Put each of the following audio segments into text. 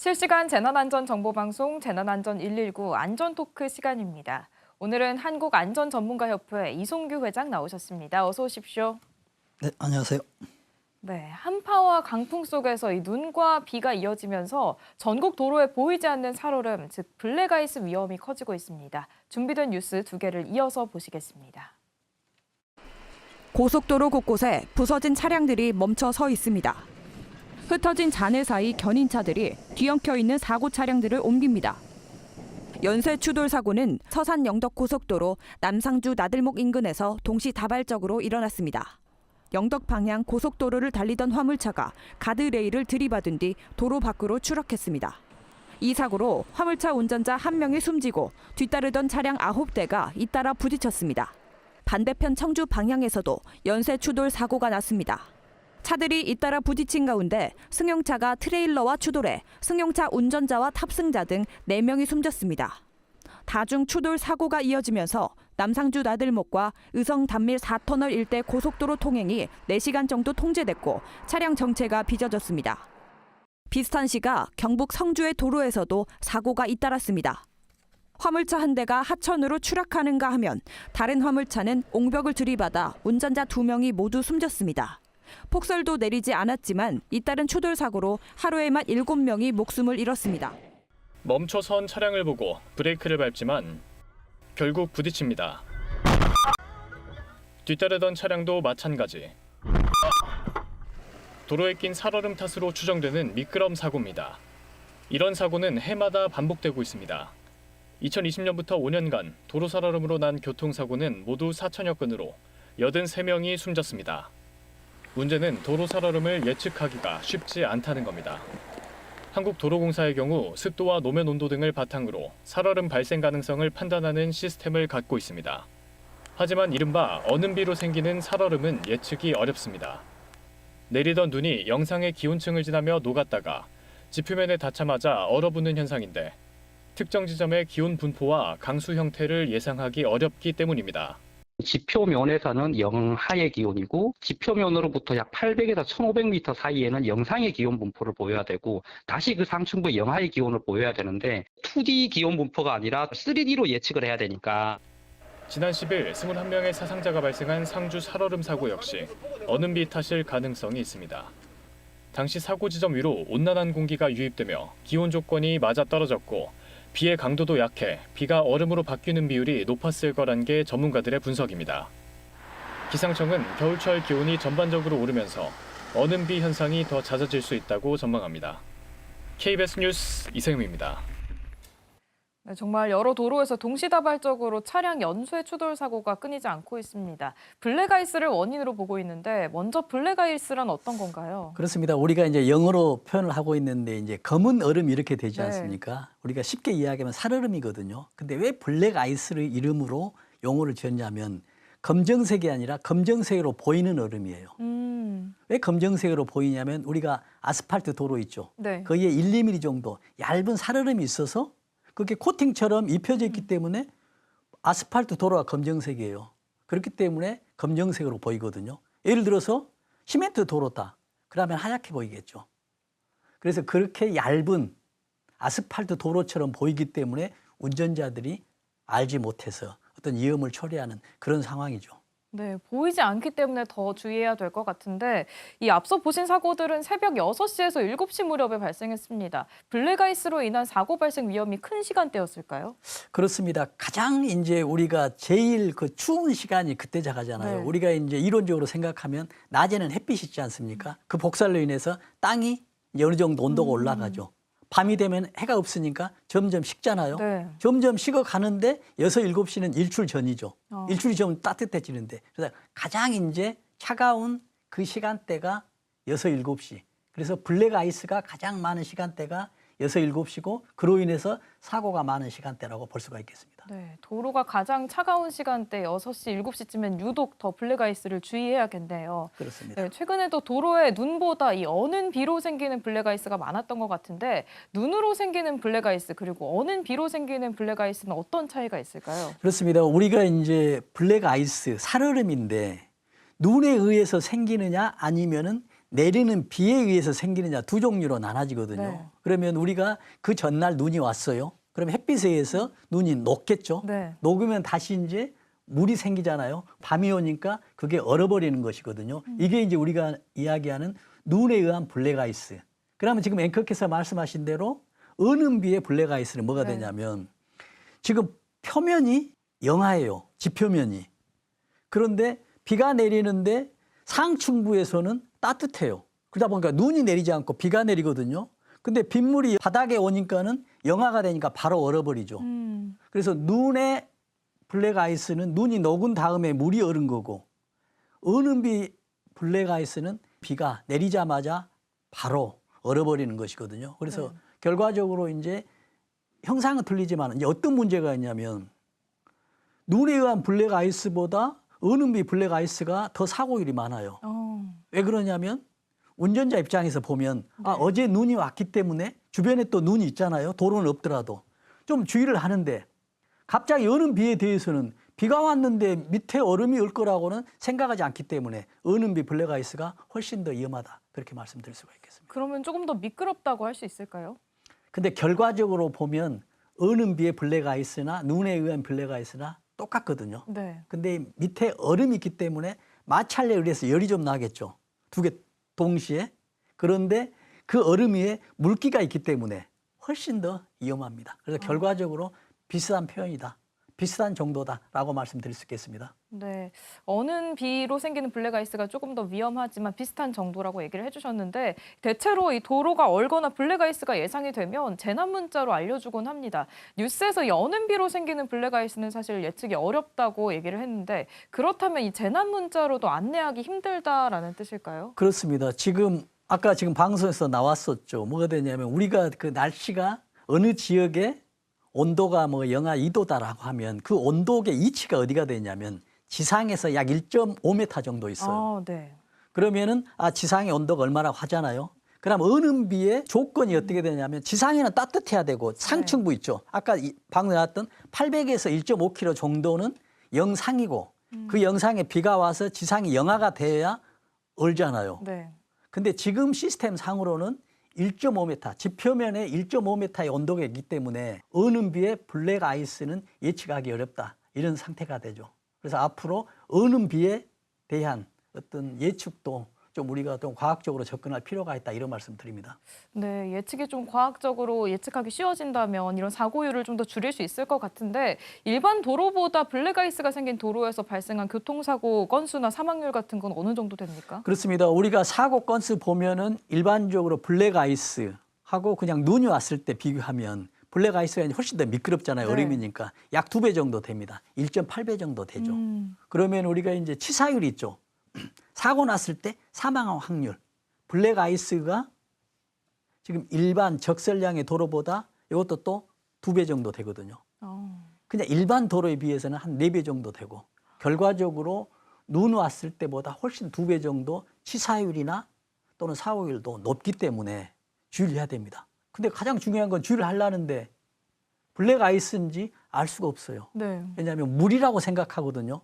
실시간 재난안전정보방송 재난안전 119 안전토크 시간입니다. 오늘은 한국안전전문가협회 이송규 회장 나오셨습니다. 어서 오십시오. 네, 안녕하세요. 네, 한파와 강풍 속에서 이 눈과 비가 이어지면서 전국 도로에 보이지 않는 살얼음, 즉 블랙아이스 위험이 커지고 있습니다. 준비된 뉴스 두 개를 이어서 보시겠습니다. 고속도로 곳곳에 부서진 차량들이 멈춰 서 있습니다. 흩어진 잔해 사이 견인차들이 뒤엉켜 있는 사고 차량들을 옮깁니다. 연쇄 추돌 사고는 서산 영덕 고속도로 남상주 나들목 인근에서 동시다발적으로 일어났습니다. 영덕 방향 고속도로를 달리던 화물차가 가드레일을 들이받은 뒤 도로 밖으로 추락했습니다. 이 사고로 화물차 운전자 1명이 숨지고 뒤따르던 차량 9대가 잇따라 부딪혔습니다. 반대편 청주 방향에서도 연쇄 추돌 사고가 났습니다. 차들이 잇따라 부딪힌 가운데 승용차가 트레일러와 추돌해 승용차 운전자와 탑승자 등 4명이 숨졌습니다. 다중 추돌 사고가 이어지면서 남상주 나들목과 의성 단밀 4터널 일대 고속도로 통행이 4시간 정도 통제됐고 차량 정체가 빚어졌습니다. 비슷한 시각 경북 성주의 도로에서도 사고가 잇따랐습니다. 화물차 한 대가 하천으로 추락하는가 하면 다른 화물차는 옹벽을 들이받아 운전자 2명이 모두 숨졌습니다. 폭설도 내리지 않았지만 잇따른 추돌 사고로 하루에만 7명이 목숨을 잃었습니다. 멈춰선 차량을 보고 브레이크를 밟지만 결국 부딪힙니다. 뒤따르던 차량도 마찬가지. 도로에 낀 살얼음 탓으로 추정되는 미끄럼 사고입니다. 이런 사고는 해마다 반복되고 있습니다. 2020년부터 5년간 도로 살얼음으로 난 교통사고는 모두 4천여 건으로 83명이 숨졌습니다. 문제는 도로 살얼음을 예측하기가 쉽지 않다는 겁니다. 한국도로공사의 경우 습도와 노면 온도 등을 바탕으로 살얼음 발생 가능성을 판단하는 시스템을 갖고 있습니다. 하지만 이른바 어는비로 생기는 살얼음은 예측이 어렵습니다. 내리던 눈이 영상의 기온층을 지나며 녹았다가 지표면에 닿자마자 얼어붙는 현상인데 특정 지점의 기온 분포와 강수 형태를 예상하기 어렵기 때문입니다. 지표면에서는 영하의 기온이고 지표면으로부터 약 800에서 1500m 사이에는 영상의 기온 분포를 보여야 되고 다시 그 상층부에 영하의 기온을 보여야 되는데 2D 기온 분포가 아니라 3D로 예측을 해야 되니까. 지난 10일 21명의 사상자가 발생한 상주 살얼음 사고 역시 어는비 탓일 가능성이 있습니다. 당시 사고 지점 위로 온난한 공기가 유입되며 기온 조건이 맞아떨어졌고 비의 강도도 약해 비가 얼음으로 바뀌는 비율이 높았을 거란 게 전문가들의 분석입니다. 기상청은 겨울철 기온이 전반적으로 오르면서 어는비 현상이 더 잦아질 수 있다고 전망합니다. KBS 뉴스 이세금입니다. 네, 정말 여러 도로에서 동시다발적으로 차량 연쇄 추돌 사고가 끊이지 않고 있습니다. 블랙아이스를 원인으로 보고 있는데 먼저 블랙아이스란 어떤 건가요? 그렇습니다. 우리가 이제 영어로 표현을 하고 있는데 이제 검은 얼음이 이렇게 되지 네. 않습니까? 우리가 쉽게 이야기하면 살얼음이거든요. 근데 왜 블랙아이스를 이름으로 용어를 지었냐면 검정색이 아니라 검정색으로 보이는 얼음이에요. 왜 검정색으로 보이냐면 우리가 아스팔트 도로 있죠. 네. 거기에 1, 2mm 정도 얇은 살얼음이 있어서 그게 코팅처럼 입혀져 있기 때문에 아스팔트 도로가 검정색이에요. 그렇기 때문에 검정색으로 보이거든요. 예를 들어서 시멘트 도로다. 그러면 하얗게 보이겠죠. 그래서 그렇게 얇은 아스팔트 도로처럼 보이기 때문에 운전자들이 알지 못해서 어떤 위험을 초래하는 그런 상황이죠. 네, 보이지 않기 때문에 더 주의해야 될 것 같은데 이 앞서 보신 사고들은 새벽 6시에서 7시 무렵에 발생했습니다. 블랙아이스로 인한 사고 발생 위험이 큰 시간대였을까요? 그렇습니다. 가장 이제 우리가 제일 그 추운 시간이 그때 자가잖아요. 네. 우리가 이제 이론적으로 생각하면 낮에는 햇빛이 있지 않습니까? 그 복살로 인해서 땅이 이제 어느 정도 온도가 올라가죠. 밤이 되면 해가 없으니까 점점 식잖아요. 네. 점점 식어가는데 6, 7시는 일출 전이죠. 어. 일출이 좀 따뜻해지는데. 그래서 가장 이제 차가운 그 시간대가 6, 7시. 그래서 블랙 아이스가 가장 많은 시간대가 6, 7시고 그로 인해서 사고가 많은 시간대라고 볼 수가 있겠습니다. 네, 도로가 가장 차가운 시간대 6시, 7시쯤엔 유독 더 블랙아이스를 주의해야겠네요. 그렇습니다. 네, 최근에도 도로에 눈보다 이 어는 비로 생기는 블랙아이스가 많았던 것 같은데 눈으로 생기는 블랙아이스 그리고 어는 비로 생기는 블랙아이스는 어떤 차이가 있을까요? 그렇습니다. 우리가 이제 블랙 아이스, 살얼음인데 눈에 의해서 생기느냐 아니면은 내리는 비에 의해서 생기느냐 두 종류로 나눠지거든요. 네. 그러면 우리가 그 전날 눈이 왔어요. 그럼 햇빛에 의해서 눈이 녹겠죠. 네. 녹으면 다시 이제 물이 생기잖아요. 밤이 오니까 그게 얼어버리는 것이거든요. 이게 이제 우리가 이야기하는 눈에 의한 블랙아이스. 그러면 지금 앵커께서 말씀하신 대로 은은비의 블랙아이스는 뭐가 네. 되냐면 지금 표면이 영하예요. 지표면이. 그런데 비가 내리는데 상층부에서는 따뜻해요. 그러다 보니까 눈이 내리지 않고 비가 내리거든요. 근데 빗물이 바닥에 오니까는 영하가 되니까 바로 얼어버리죠. 그래서 눈의 블랙아이스는 눈이 녹은 다음에 물이 얼은 거고, 은은비 블랙아이스는 비가 내리자마자 바로 얼어버리는 것이거든요. 그래서 네. 결과적으로 이제 형상은 틀리지만 이제 어떤 문제가 있냐면 눈에 의한 블랙아이스보다 은은비 블랙아이스가 더 사고율이 많아요. 왜 그러냐면 운전자 입장에서 보면 아, 어제 눈이 왔기 때문에 주변에 또 눈이 있잖아요. 도로는 없더라도 좀 주의를 하는데 갑자기 어는 비에 대해서는 비가 왔는데 밑에 얼음이 올 거라고는 생각하지 않기 때문에 은은비 블랙아이스가 훨씬 더 위험하다. 그렇게 말씀드릴 수가 있겠습니다. 그러면 조금 더 미끄럽다고 할 수 있을까요? 근데 결과적으로 보면 은은비의 블랙아이스나 눈에 의한 블랙아이스나 똑같거든요. 네. 근데 밑에 얼음이 있기 때문에 마찰에 의해서 열이 좀 나겠죠. 두 개 동시에. 그런데 그 얼음 위에 물기가 있기 때문에 훨씬 더 위험합니다. 그래서 결과적으로 비슷한 표현이다. 비슷한 정도다라고 말씀드릴 수 있겠습니다. 네, 어는 비로 생기는 블랙아이스가 조금 더 위험하지만 비슷한 정도라고 얘기를 해주셨는데 대체로 이 도로가 얼거나 블랙아이스가 예상이 되면 재난 문자로 알려주곤 합니다. 뉴스에서 이 어는 비로 생기는 블랙아이스는 사실 예측이 어렵다고 얘기를 했는데 그렇다면 이 재난 문자로도 안내하기 힘들다라는 뜻일까요? 그렇습니다. 아까 방송에서 나왔었죠. 뭐가 되냐면 우리가 그 날씨가 어느 지역에 온도가 뭐 영하 2도다라고 하면 그 온도계 이치가 어디가 되냐면 지상에서 약 1.5m 정도 있어요. 아, 네. 그러면은 지상의 온도가 얼마라고 하잖아요. 그럼 은은비의 조건이 어떻게 되냐면 지상에는 따뜻해야 되고 상층부 있죠. 아까 방금 나왔던 800에서 1.5km 정도는 영상이고 그 영상에 비가 와서 지상이 영하가 돼야 얼잖아요. 네. 근데 지금 시스템 상으로는 1.5m, 지표면에 1.5m의 온도가 있기 때문에 은은비의 블랙아이스는 예측하기 어렵다. 이런 상태가 되죠. 그래서 앞으로 은은비에 대한 어떤 예측도 좀 우리가 좀 과학적으로 접근할 필요가 있다. 이런 말씀 드립니다. 네, 예측이 좀 과학적으로 예측하기 쉬워진다면 이런 사고율을 좀 더 줄일 수 있을 것 같은데 일반 도로보다 블랙아이스가 생긴 도로에서 발생한 교통사고 건수나 사망률 같은 건 어느 정도 됩니까? 그렇습니다. 우리가 사고 건수 보면은 일반적으로 블랙아이스하고 그냥 눈이 왔을 때 비교하면 블랙아이스가 훨씬 더 미끄럽잖아요. 네. 얼음이니까 약 2배 정도 됩니다. 1.8배 정도 되죠. 그러면 우리가 이제 치사율이 있죠. 사고 났을 때 사망한 확률. 블랙아이스가 지금 일반 적설량의 도로보다 이것도 또 2배 정도 되거든요. 그냥 일반 도로에 비해서는 한 4배 정도 되고 결과적으로 눈 왔을 때보다 훨씬 2배 정도 치사율이나 또는 사고율도 높기 때문에 주의를 해야 됩니다. 근데 가장 중요한 건 주의를 하려는데 블랙아이스인지 알 수가 없어요. 네. 왜냐하면 물이라고 생각하거든요.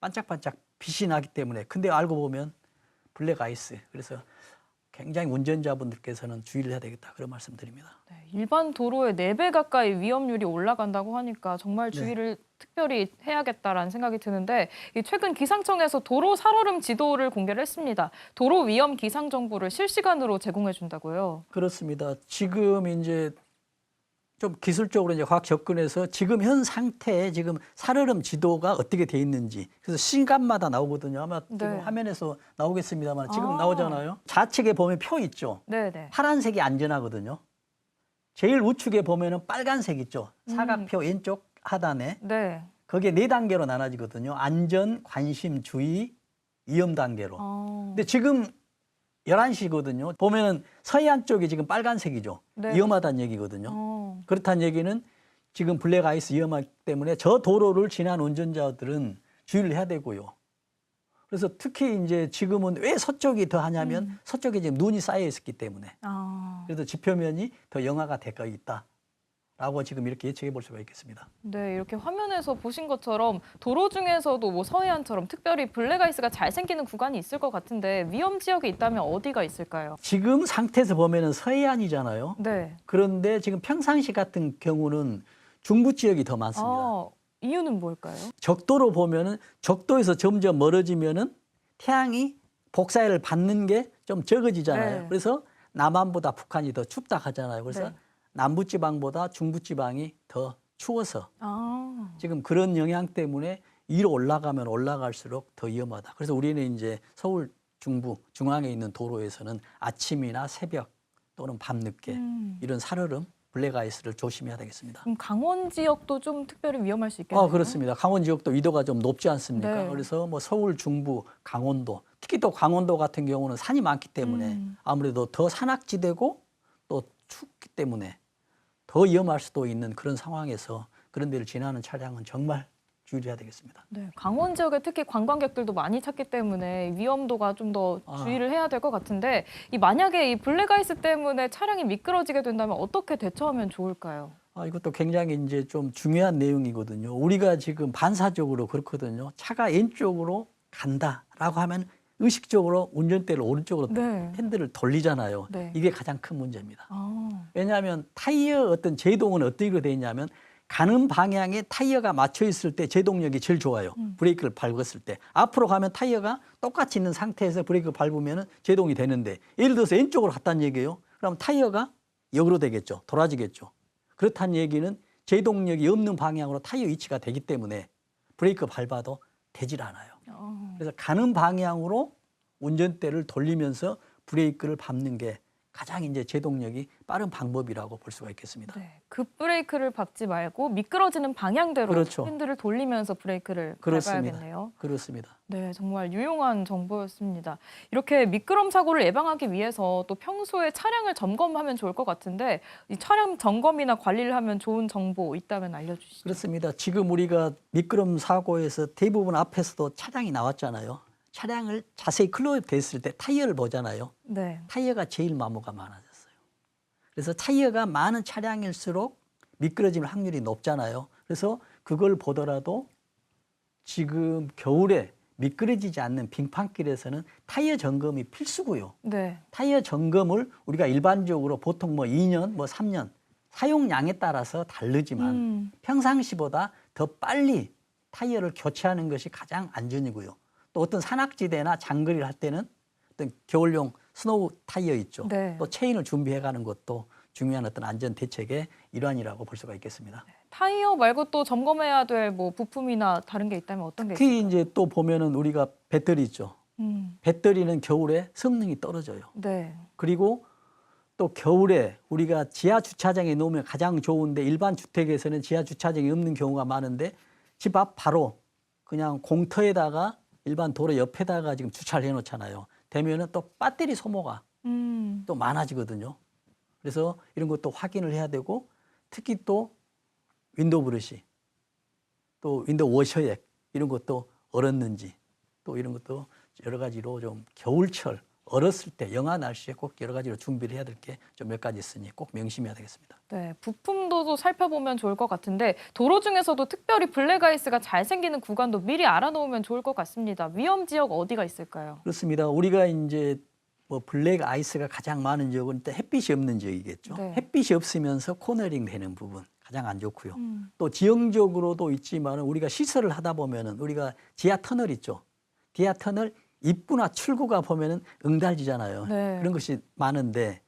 반짝반짝 빛이 나기 때문에. 근데 알고 보면 블랙아이스. 그래서 굉장히 운전자분들께서는 주의를 해야 되겠다. 그런 말씀 드립니다. 네, 일반 도로의 4배 가까이 위험률이 올라간다고 하니까 정말 주의를 특별히 해야겠다라는 생각이 드는데 최근 기상청에서 도로 살얼음 지도를 공개를 했습니다. 도로 위험 기상 정보를 실시간으로 제공해 준다고요. 그렇습니다. 지금 이제 좀 기술적으로 이제 과학 접근해서 지금 현 상태에 지금 살얼음 지도가 어떻게 돼 있는지 그래서 시간마다 나오거든요. 아마 지금 네. 화면에서 나오겠습니다만 지금 아. 나오잖아요. 좌측에 보면 표 있죠. 네네. 파란색이 안전하거든요. 제일 우측에 보면은 빨간색 있죠. 사각표 왼쪽 하단에 네. 거기에 4단계로 나눠지거든요. 안전, 관심, 주의, 위험 단계로. 근데 지금 11시거든요. 보면은 서해안 쪽이 지금 빨간색이죠. 네. 위험하다는 얘기거든요. 그렇다는 얘기는 지금 블랙아이스 위험하기 때문에 저 도로를 지난 운전자들은 주의를 해야 되고요. 그래서 특히 이제 지금은 왜 서쪽이 더 하냐면 서쪽에 지금 눈이 쌓여 있었기 때문에. 그래서 지표면이 더 영하가 되어 있다. 라고 지금 이렇게 예측해 볼 수가 있겠습니다. 네, 이렇게 화면에서 보신 것처럼 도로 중에서도 뭐 서해안처럼 특별히 블랙아이스가 잘 생기는 구간이 있을 것 같은데 위험 지역이 있다면 어디가 있을까요? 지금 상태에서 보면은 서해안이잖아요. 네. 그런데 지금 평상시 같은 경우는 중부 지역이 더 많습니다. 이유는 뭘까요? 적도로 보면은 적도에서 점점 멀어지면은 태양이 복사를 받는 게 좀 적어지잖아요. 네. 그래서 남한보다 북한이 더 춥다 하잖아요. 그래서 네. 남부지방보다 중부지방이 더 추워서 아, 지금 그런 영향 때문에 위로 올라가면 올라갈수록 더 위험하다. 그래서 우리는 이제 서울 중부, 중앙에 있는 도로에서는 아침이나 새벽 또는 밤늦게 이런 살얼음, 블랙아이스를 조심해야 되겠습니다. 그럼 강원 지역도 좀 특별히 위험할 수 있겠네요. 그렇습니다. 강원 지역도 위도가 좀 높지 않습니까? 네. 그래서 뭐 서울 중부, 강원도, 특히 또 강원도 같은 경우는 산이 많기 때문에 아무래도 더 산악지대고 또 춥기 때문에 더 위험할 수도 있는 그런 상황에서 그런 데를 지나는 차량은 정말 주의해야 되겠습니다. 네, 강원 지역에 특히 관광객들도 많이 찾기 때문에 위험도가 좀 더 주의를 해야 될 것 같은데 만약에 이 블랙아이스 때문에 차량이 미끄러지게 된다면 어떻게 대처하면 좋을까요? 이것도 굉장히 이제 좀 중요한 내용이거든요. 우리가 지금 반사적으로 그렇거든요. 차가 왼쪽으로 간다라고 하면 의식적으로 운전대를 오른쪽으로 네. 핸들을 돌리잖아요. 네. 이게 가장 큰 문제입니다. 아, 왜냐하면 타이어 어떤 제동은 어떻게 되어 있냐면 가는 방향에 타이어가 맞춰 있을 때 제동력이 제일 좋아요. 브레이크를 밟았을 때. 앞으로 가면 타이어가 똑같이 있는 상태에서 브레이크를 밟으면 제동이 되는데 예를 들어서 왼쪽으로 갔다는 얘기예요. 그럼 타이어가 역으로 되겠죠. 돌아지겠죠. 그렇다는 얘기는 제동력이 없는 방향으로 타이어 위치가 되기 때문에 브레이크 밟아도 되질 않아요. 그래서 가는 방향으로 운전대를 돌리면서 브레이크를 밟는 게 가장 이제 제동력이 빠른 방법이라고 볼 수가 있겠습니다. 네. 급브레이크를 밟지 말고 미끄러지는 방향대로 그렇죠. 핸들을 돌리면서 브레이크를 그렇습니다. 밟아야겠네요. 그렇습니다. 네, 정말 유용한 정보였습니다. 이렇게 미끄럼 사고를 예방하기 위해서 또 평소에 차량을 점검하면 좋을 것 같은데 이 차량 점검이나 관리를 하면 좋은 정보 있다면 알려주시죠. 그렇습니다. 지금 우리가 미끄럼 사고에서 대부분 앞에서도 차량이 나왔잖아요. 차량을 자세히 클로즈업 됐을 때 타이어를 보잖아요. 네. 타이어가 제일 마모가 많아졌어요. 그래서 타이어가 많은 차량일수록 미끄러질 확률이 높잖아요. 그래서 그걸 보더라도 지금 겨울에 미끄러지지 않는 빙판길에서는 타이어 점검이 필수고요. 네. 타이어 점검을 우리가 일반적으로 보통 뭐 2년, 뭐 3년 사용량에 따라서 다르지만 평상시보다 더 빨리 타이어를 교체하는 것이 가장 안전이고요. 또 어떤 산악지대나 장거리를 할 때는 어떤 겨울용 스노우 타이어 있죠. 네. 또 체인을 준비해 가는 것도 중요한 어떤 안전 대책의 일환이라고 볼 수가 있겠습니다. 타이어 말고 또 점검해야 될 뭐 부품이나 다른 게 있다면 어떤 게 특히 있을까요? 이제 또 보면은 우리가 배터리 있죠. 배터리는 겨울에 성능이 떨어져요. 네. 그리고 또 겨울에 우리가 지하 주차장에 놓으면 가장 좋은데 일반 주택에서는 지하 주차장이 없는 경우가 많은데 집 앞 바로 그냥 공터에다가 일반 도로 옆에다가 지금 주차를 해놓잖아요. 되면은 또 배터리 소모가 또 많아지거든요. 그래서 이런 것도 확인을 해야 되고 특히 또 윈도우 브러시 또 윈도우 워셔액 이런 것도 얼었는지 또 이런 것도 여러 가지로 좀 겨울철 얼었을 때 영하 날씨에 꼭 여러 가지로 준비를 해야 될 게 좀 몇 가지 있으니 꼭 명심해야 되겠습니다. 네, 부품도 또 살펴보면 좋을 것 같은데 도로 중에서도 특별히 블랙아이스가 잘 생기는 구간도 미리 알아놓으면 좋을 것 같습니다. 위험 지역 어디가 있을까요? 그렇습니다. 우리가 이제 뭐 블랙 아이스가 가장 많은 지역은 일단 햇빛이 없는 지역이겠죠. 네. 햇빛이 없으면서 코너링 되는 부분 가장 안 좋고요. 또 지형적으로도 있지만 우리가 시설을 하다 보면은 우리가 지하 터널 있죠. 지하 터널 입구나 출구가 보면은 응달지잖아요. 네. 그런 것이 많은데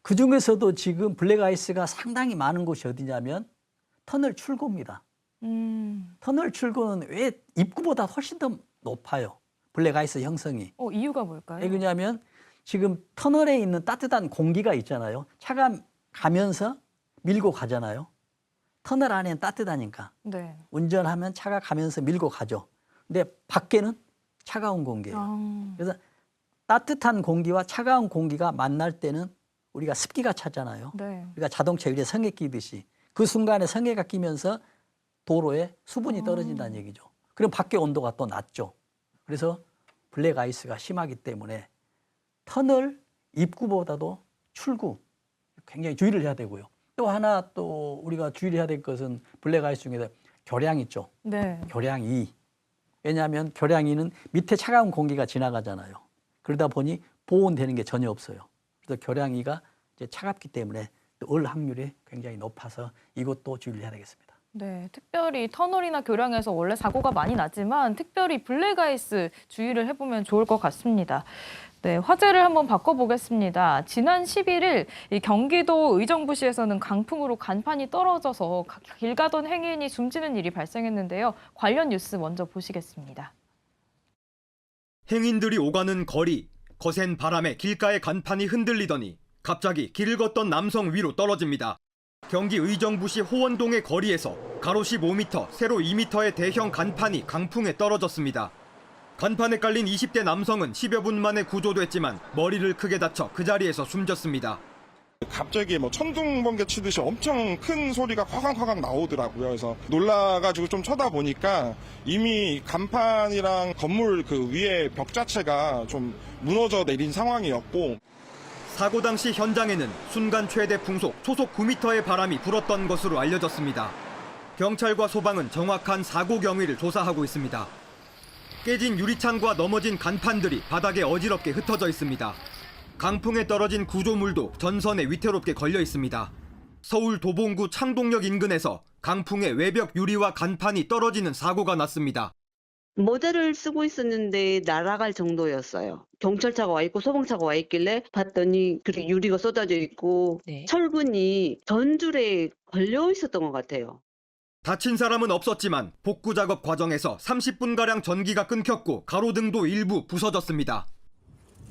그 중에서도 지금 블랙 아이스가 상당히 많은 곳이 어디냐면 터널 출구입니다. 터널 출구는 왜 입구보다 훨씬 더 높아요. 블랙 아이스 형성이. 이유가 뭘까요? 왜 그러냐면 지금 터널에 있는 따뜻한 공기가 있잖아요. 차가 가면서 밀고 가잖아요. 터널 안에는 따뜻하니까 네. 운전하면 차가 가면서 밀고 가죠. 근데 밖에는 차가운 공기예요. 그래서 따뜻한 공기와 차가운 공기가 만날 때는 우리가 습기가 차잖아요. 네. 우리가 자동차 위에 성에 끼듯이 그 순간에 성에가 끼면서 도로에 수분이 떨어진다는 얘기죠. 그럼 밖에 온도가 또 낮죠. 그래서 블랙 아이스가 심하기 때문에 터널 입구보다도 출구 굉장히 주의를 해야 되고요. 또 하나 또 우리가 주의해야 될 것은 블랙아이스 중에서 교량 있죠. 네. 교량 2. 왜냐하면 교량 2는 밑에 차가운 공기가 지나가잖아요. 그러다 보니 보온되는 게 전혀 없어요. 그래서 교량 2가 이제 차갑기 때문에 또 얼 확률이 굉장히 높아서 이것도 주의를 해야 되겠습니다. 네, 특별히 터널이나 교량에서 원래 사고가 많이 나지만 특별히 블랙아이스 주의를 해보면 좋을 것 같습니다. 네, 화제를 한번 바꿔보겠습니다. 지난 11일 이 경기도 의정부시에서는 강풍으로 간판이 떨어져서 길 가던 행인이 숨지는 일이 발생했는데요. 관련 뉴스 먼저 보시겠습니다. 행인들이 오가는 거리, 거센 바람에 길가의 간판이 흔들리더니 갑자기 길을 걷던 남성 위로 떨어집니다. 경기 의정부시 호원동의 거리에서 가로 15m, 세로 2m의 대형 간판이 강풍에 떨어졌습니다. 간판에 깔린 20대 남성은 10여 분 만에 구조됐지만 머리를 크게 다쳐 그 자리에서 숨졌습니다. 갑자기 뭐 천둥 번개 치듯이 엄청 큰 소리가 화강화강 나오더라고요. 그래서 놀라가지고 좀 쳐다보니까 이미 간판이랑 건물 그 위에 벽 자체가 좀 무너져 내린 상황이었고, 사고 당시 현장에는 순간 최대 풍속 초속 9m의 바람이 불었던 것으로 알려졌습니다. 경찰과 소방은 정확한 사고 경위를 조사하고 있습니다. 깨진 유리창과 넘어진 간판들이 바닥에 어지럽게 흩어져 있습니다. 강풍에 떨어진 구조물도 전선에 위태롭게 걸려 있습니다. 서울 도봉구 창동역 인근에서 강풍에 외벽 유리와 간판이 떨어지는 사고가 났습니다. 모델을 쓰고 있었는데 날아갈 정도였어요. 경찰차가 와 있고 소방차가 와 있길래 봤더니 그렇게 유리가 쏟아져 있고 철근이 전줄에 걸려 있었던 것 같아요. 다친 사람은 없었지만 복구 작업 과정에서 30분가량 전기가 끊겼고 가로등도 일부 부서졌습니다.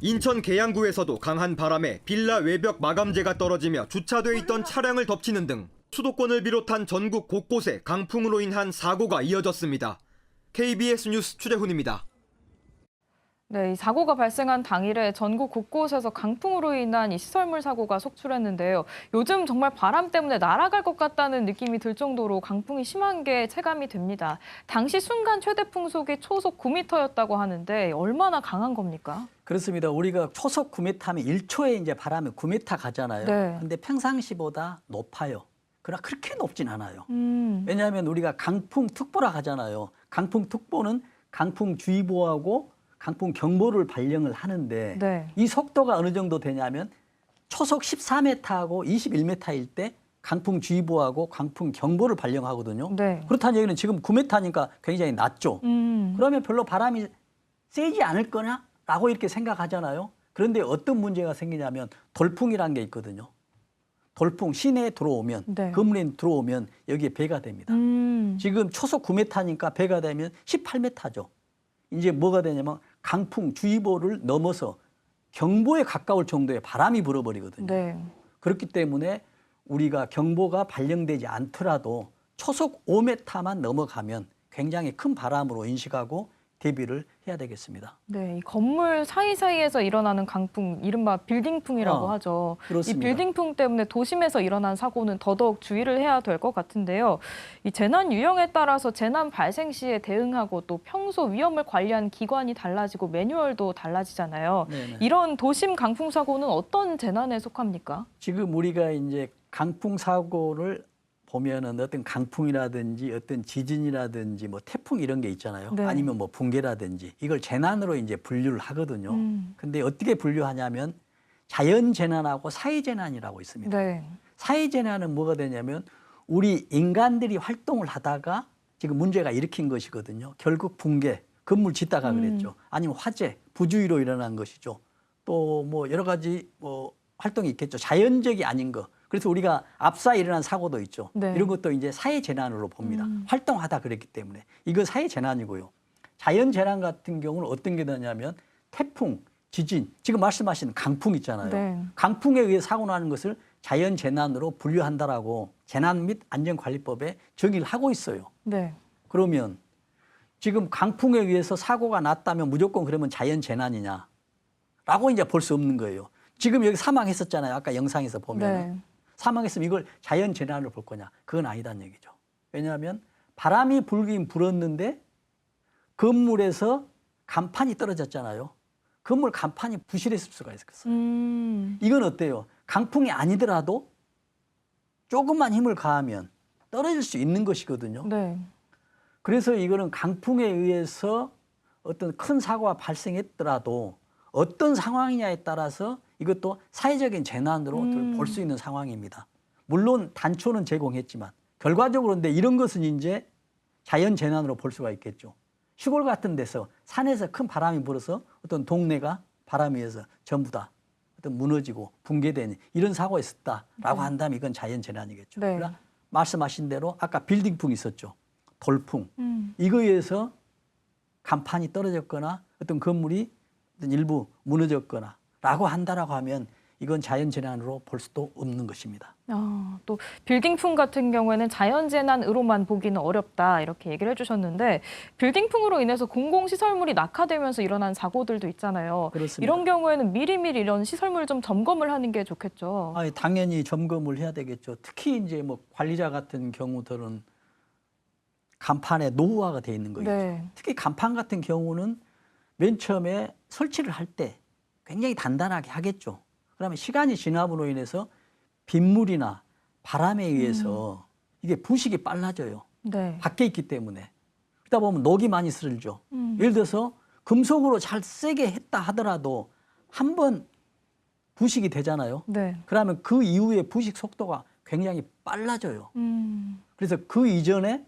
인천 계양구에서도 강한 바람에 빌라 외벽 마감재가 떨어지며 주차돼 있던 차량을 덮치는 등 수도권을 비롯한 전국 곳곳에 강풍으로 인한 사고가 이어졌습니다. KBS 뉴스 최재훈입니다. 네, 이 사고가 발생한 당일에 전국 곳곳에서 강풍으로 인한 이 시설물 사고가 속출했는데요. 요즘 정말 바람 때문에 날아갈 것 같다는 느낌이 들 정도로 강풍이 심한 게 체감이 됩니다. 당시 순간 최대 풍속이 초속 9m였다고 하는데 얼마나 강한 겁니까? 그렇습니다. 우리가 초속 9m면 1초에 이제 바람이 9m 가잖아요. 네. 근데 평상시보다 높아요. 그러나 그렇게 높진 않아요. 음. 왜냐하면 우리가 강풍특보라 하잖아요. 강풍특보는 강풍주의보하고 강풍경보를 발령을 하는데 네. 이 속도가 어느 정도 되냐면 초속 14m하고 21m일 때 강풍주의보하고 강풍경보를 발령하거든요. 네. 그렇다는 얘기는 지금 9m니까 굉장히 낮죠. 그러면 별로 바람이 세지 않을 거냐라고 이렇게 생각하잖아요. 그런데 어떤 문제가 생기냐면 돌풍이라는 게 있거든요. 돌풍 시내에 들어오면 네. 건물에 들어오면 여기에 배가 됩니다. 지금 초속 9m니까 배가 되면 18m죠. 이제 뭐가 되냐면 강풍주의보를 넘어서 경보에 가까울 정도의 바람이 불어버리거든요. 네. 그렇기 때문에 우리가 경보가 발령되지 않더라도 초속 5m만 넘어가면 굉장히 큰 바람으로 인식하고 대비를 해야 되겠습니다. 네, 이 건물 사이사이에서 일어나는 강풍, 이른바 빌딩풍이라고 하죠. 그렇습니다. 이 빌딩풍 때문에 도심에서 일어난 사고는 더더욱 주의를 해야 될 것 같은데요. 이 재난 유형에 따라서 재난 발생 시에 대응하고 또 평소 위험을 관리하는 기관이 달라지고 매뉴얼도 달라지잖아요. 네네. 이런 도심 강풍 사고는 어떤 재난에 속합니까? 지금 우리가 이제 강풍 사고를 보면은 어떤 강풍이라든지 어떤 지진이라든지 뭐 태풍 이런 게 있잖아요. 네. 아니면 뭐 붕괴라든지 이걸 재난으로 이제 분류를 하거든요. 근데 어떻게 분류하냐면 자연 재난하고 사회 재난이라고 있습니다. 네. 사회 재난은 뭐가 되냐면 우리 인간들이 활동을 하다가 지금 문제가 일으킨 것이거든요. 결국 붕괴, 건물 짓다가 그랬죠. 아니면 화재, 부주의로 일어난 것이죠. 또 뭐 여러 가지 뭐 활동이 있겠죠. 자연적이 아닌 거. 그래서 우리가 앞서 일어난 사고도 있죠. 네. 이런 것도 이제 사회 재난으로 봅니다. 활동하다 그랬기 때문에 이거 사회 재난이고요. 자연 재난 같은 경우는 어떤 게 되냐면 태풍, 지진, 지금 말씀하신 강풍 있잖아요. 네. 강풍에 의해 사고 나는 것을 자연 재난으로 분류한다라고 재난 및 안전관리법에 정의를 하고 있어요. 네. 그러면 지금 강풍에 의해서 사고가 났다면 무조건 그러면 자연 재난이냐? 라고 이제 볼 수 없는 거예요. 지금 여기 사망했었잖아요. 아까 영상에서 보면. 네. 사망했으면 이걸 자연 재난으로 볼 거냐? 그건 아니다는 얘기죠. 왜냐하면 바람이 불긴 불었는데 건물에서 간판이 떨어졌잖아요. 건물 간판이 부실했을 수가 있었어요. 이건 어때요? 강풍이 아니더라도 조금만 힘을 가하면 떨어질 수 있는 것이거든요. 네. 그래서 이거는 강풍에 의해서 어떤 큰 사고가 발생했더라도 어떤 상황이냐에 따라서 이것도 사회적인 재난으로 볼 수 있는 상황입니다. 물론 단초는 제공했지만 결과적으로 근데 이런 것은 이제 자연 재난으로 볼 수가 있겠죠. 시골 같은 데서 산에서 큰 바람이 불어서 어떤 동네가 바람에 의해서 전부 다 어떤 무너지고 붕괴되는 이런 사고가 있었다라고 한다면 이건 자연 재난이겠죠. 네. 그러나 말씀하신 대로 아까 빌딩풍 있었죠. 돌풍. 이거에 의해서 간판이 떨어졌거나 어떤 건물이 어떤 일부 무너졌거나 라고 한다라고 하면 이건 자연재난으로 볼 수도 없는 것입니다. 또 빌딩풍 같은 경우에는 자연재난으로만 보기는 어렵다 이렇게 얘기를 해주셨는데 빌딩풍으로 인해서 공공시설물이 낙하되면서 일어난 사고들도 있잖아요. 그렇습니다. 이런 경우에는 미리미리 이런 시설물 좀 점검을 하는 게 좋겠죠. 당연히 점검을 해야 되겠죠. 특히 이제 뭐 관리자 같은 경우들은 간판에 노후화가 돼 있는 거죠. 네. 특히 간판 같은 경우는 맨 처음에 설치를 할 때 굉장히 단단하게 하겠죠. 그러면 시간이 지남으로 인해서 빗물이나 바람에 의해서 이게 부식이 빨라져요. 네. 밖에 있기 때문에. 그러다 보면 녹이 많이 슬죠. 예를 들어서 금속으로 잘 세게 했다 하더라도 한 번 부식이 되잖아요. 네. 그러면 그 이후에 부식 속도가 굉장히 빨라져요. 그래서 그 이전에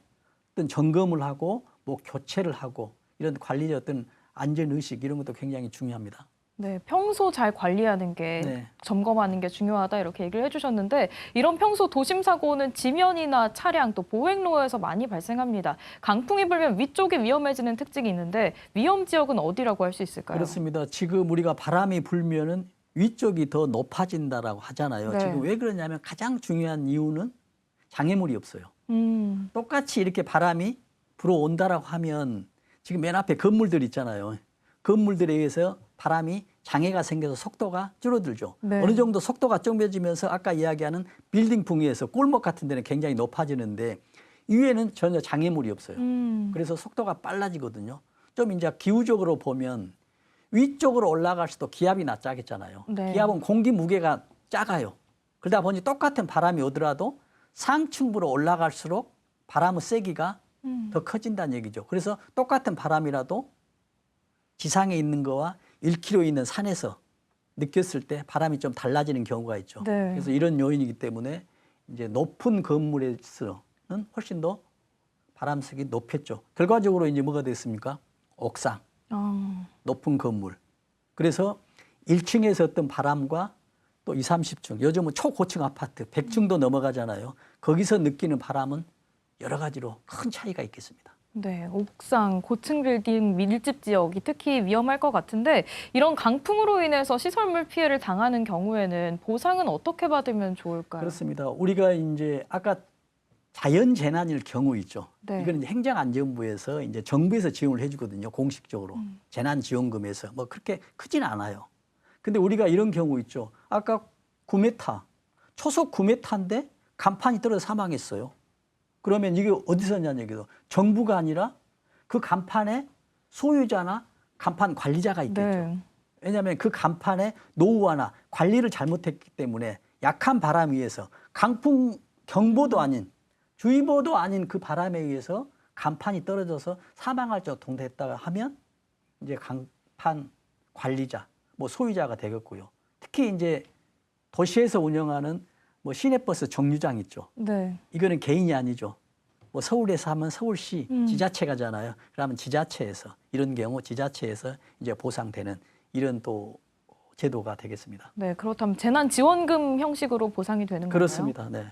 어떤 점검을 하고 뭐 교체를 하고 이런 관리의 어떤 안전의식 이런 것도 굉장히 중요합니다. 네, 평소 잘 관리하는 게 네. 점검하는 게 중요하다 이렇게 얘기를 해주셨는데 이런 평소 도심 사고는 지면이나 차량 또 보행로에서 많이 발생합니다. 강풍이 불면 위쪽이 위험해지는 특징이 있는데 위험 지역은 어디라고 할 수 있을까요? 그렇습니다. 지금 우리가 바람이 불면은 위쪽이 더 높아진다라고 하잖아요. 네. 지금 왜 그러냐면 가장 중요한 이유는 장애물이 없어요. 음, 똑같이 이렇게 바람이 불어온다라고 하면 지금 맨 앞에 건물들 있잖아요. 건물들에 의해서 바람이 장애가 생겨서 속도가 줄어들죠. 네. 어느 정도 속도가 좁아지면서 아까 이야기하는 빌딩풍에 의해서 골목 같은 데는 굉장히 높아지는데 위에는 전혀 장애물이 없어요. 그래서 속도가 빨라지거든요. 좀 이제 기후적으로 보면 위쪽으로 올라갈수록 기압이 낮아겠잖아요. 네. 기압은 공기 무게가 작아요. 그러다 보니 똑같은 바람이 오더라도 상층부로 올라갈수록 바람의 세기가 더 커진다는 얘기죠. 그래서 똑같은 바람이라도 지상에 있는 거와 1km 있는 산에서 느꼈을 때 바람이 좀 달라지는 경우가 있죠. 네. 그래서 이런 요인이기 때문에 이제 높은 건물에서는 훨씬 더 바람색이 높겠죠. 결과적으로 이제 뭐가 됐습니까? 옥상, 높은 건물. 그래서 1층에서 어떤 바람과 또 20, 30층, 요즘은 초고층 아파트 100층도 넘어가잖아요. 거기서 느끼는 바람은 여러 가지로 큰 차이가 있겠습니다. 네, 옥상, 고층 빌딩 밀집 지역이 특히 위험할 것 같은데 이런 강풍으로 인해서 시설물 피해를 당하는 경우에는 보상은 어떻게 받으면 좋을까요? 그렇습니다. 우리가 이제 아까 자연 재난일 경우 있죠. 네. 이거는 이제 행정안전부에서 이제 정부에서 지원을 해주거든요. 공식적으로 재난지원금에서 뭐 그렇게 크진 않아요. 근데 우리가 이런 경우 있죠. 아까 9m, 초속 9m인데 간판이 떨어져 사망했어요. 그러면 이게 어디서 냐는 얘기죠. 정부가 아니라 그 간판의 소유자나 간판 관리자가 있겠죠. 네. 왜냐하면 그 간판의 노후화나 관리를 잘못했기 때문에 약한 바람에 의해서 강풍 경보도 아닌 주의보도 아닌 그 바람에 의해서 간판이 떨어져서 사망할 정도 동대했다가 하면 이제 간판 관리자, 뭐 소유자가 되겠고요. 특히 이제 도시에서 운영하는 뭐 시내버스 정류장 있죠. 네. 이거는 개인이 아니죠. 뭐 서울에서 하면 서울시 지자체가잖아요. 그러면 지자체에서 이런 경우 지자체에서 이제 보상되는 이런 또 제도가 되겠습니다. 네, 그렇다면 재난지원금 형식으로 보상이 되는 건가요? 그렇습니다. 네.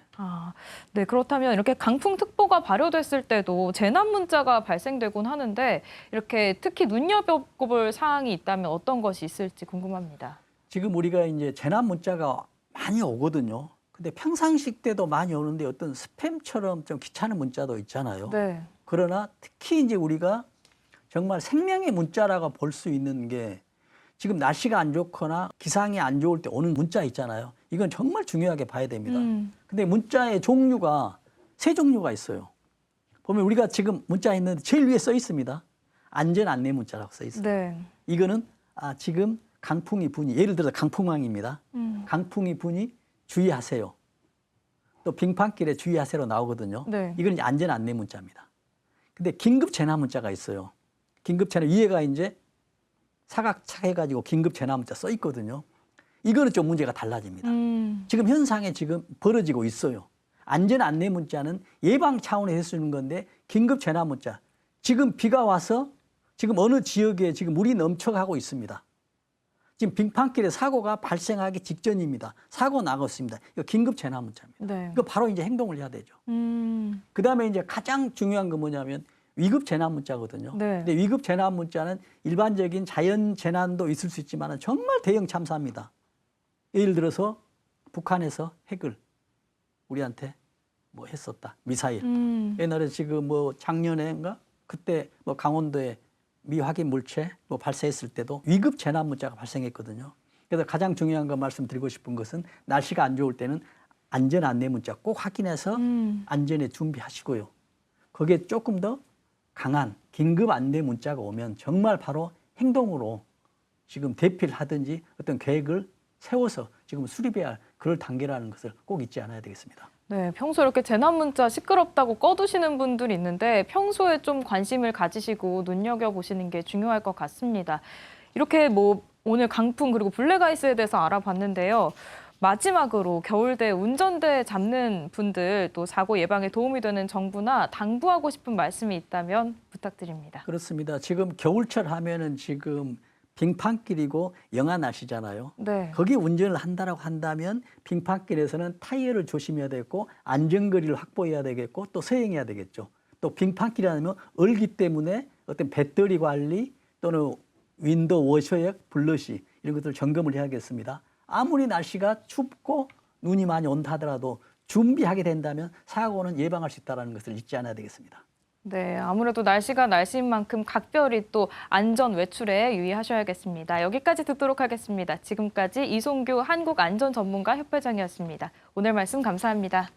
네, 그렇다면 이렇게 강풍특보가 발효됐을 때도 재난 문자가 발생되곤 하는데 이렇게 특히 눈여겨볼 사항이 있다면 어떤 것이 있을지 궁금합니다. 지금 우리가 이제 재난 문자가 많이 오거든요. 근데 평상시 때도 많이 오는데 어떤 스팸처럼 좀 귀찮은 문자도 있잖아요. 네. 그러나 특히 이제 우리가 정말 생명의 문자라고 볼 수 있는 게 지금 날씨가 안 좋거나 기상이 안 좋을 때 오는 문자 있잖아요. 이건 정말 중요하게 봐야 됩니다. 근데 문자의 종류가 세 종류가 있어요. 보면 우리가 지금 문자 있는데 제일 위에 써 있습니다. 안전 안내 문자라고 써 있어요. 네. 이거는 지금 강풍이 부니, 예를 들어서 강풍망입니다. 강풍이 부니 주의하세요. 또 빙판길에 주의하세요 나오거든요. 네. 이건 이제 안전 안내 문자입니다. 근데 긴급 재난 문자가 있어요. 긴급 재난 위에가 이제 사각착 해가지고 긴급 재난 문자 써 있거든요. 이거는 좀 문제가 달라집니다. 지금 현상에 지금 벌어지고 있어요. 안전 안내 문자는 예방 차원에서 쓰는 건데 긴급 재난 문자. 지금 비가 와서 지금 어느 지역에 지금 물이 넘쳐가고 있습니다. 지금 빙판길에 사고가 발생하기 직전입니다. 사고 나갔습니다. 이거 긴급 재난 문자입니다. 네. 이거 바로 이제 행동을 해야 되죠. 그다음에 이제 가장 중요한 건 뭐냐면 위급 재난 문자거든요. 네. 근데 위급 재난 문자는 일반적인 자연 재난도 있을 수 있지만 정말 대형 참사입니다. 예를 들어서 북한에서 핵을 우리한테 뭐 했었다. 미사일. 옛날에 지금 뭐 작년에인가 그때 뭐 강원도에 미확인 물체 뭐 발사했을 때도 위급 재난 문자가 발생했거든요. 그래서 가장 중요한 거 말씀드리고 싶은 것은 날씨가 안 좋을 때는 안전 안내 문자 꼭 확인해서 안전에 준비하시고요. 거기에 조금 더 강한 긴급 안내 문자가 오면 정말 바로 행동으로 지금 대피를 하든지 어떤 계획을 세워서 지금 수립해야 할 그럴 단계라는 것을 꼭 잊지 않아야 되겠습니다. 네, 평소에 이렇게 재난 문자 시끄럽다고 꺼두시는 분들이 있는데 평소에 좀 관심을 가지시고 눈여겨보시는 게 중요할 것 같습니다. 이렇게 뭐 오늘 강풍 그리고 블랙아이스에 대해서 알아봤는데요. 마지막으로 겨울대 운전대 잡는 분들 또 사고 예방에 도움이 되는 정부나 당부하고 싶은 말씀이 있다면 부탁드립니다. 그렇습니다. 지금 겨울철 하면은 지금 빙판길이고 영하 날씨잖아요. 네. 거기 운전을 한다라고 한다면 빙판길에서는 타이어를 조심해야 되겠고 안전거리를 확보해야 되겠고 또 서행해야 되겠죠. 또 빙판길이라면 얼기 때문에 어떤 배터리 관리 또는 윈도우 워셔액, 블러시 이런 것들을 점검을 해야겠습니다. 아무리 날씨가 춥고 눈이 많이 온다 하더라도 준비하게 된다면 사고는 예방할 수 있다는 것을 잊지 않아야 되겠습니다. 네, 아무래도 날씨가 날씨인 만큼 각별히 또 안전 외출에 유의하셔야겠습니다. 여기까지 듣도록 하겠습니다. 지금까지 이송규 한국안전전문가협회장이었습니다. 오늘 말씀 감사합니다.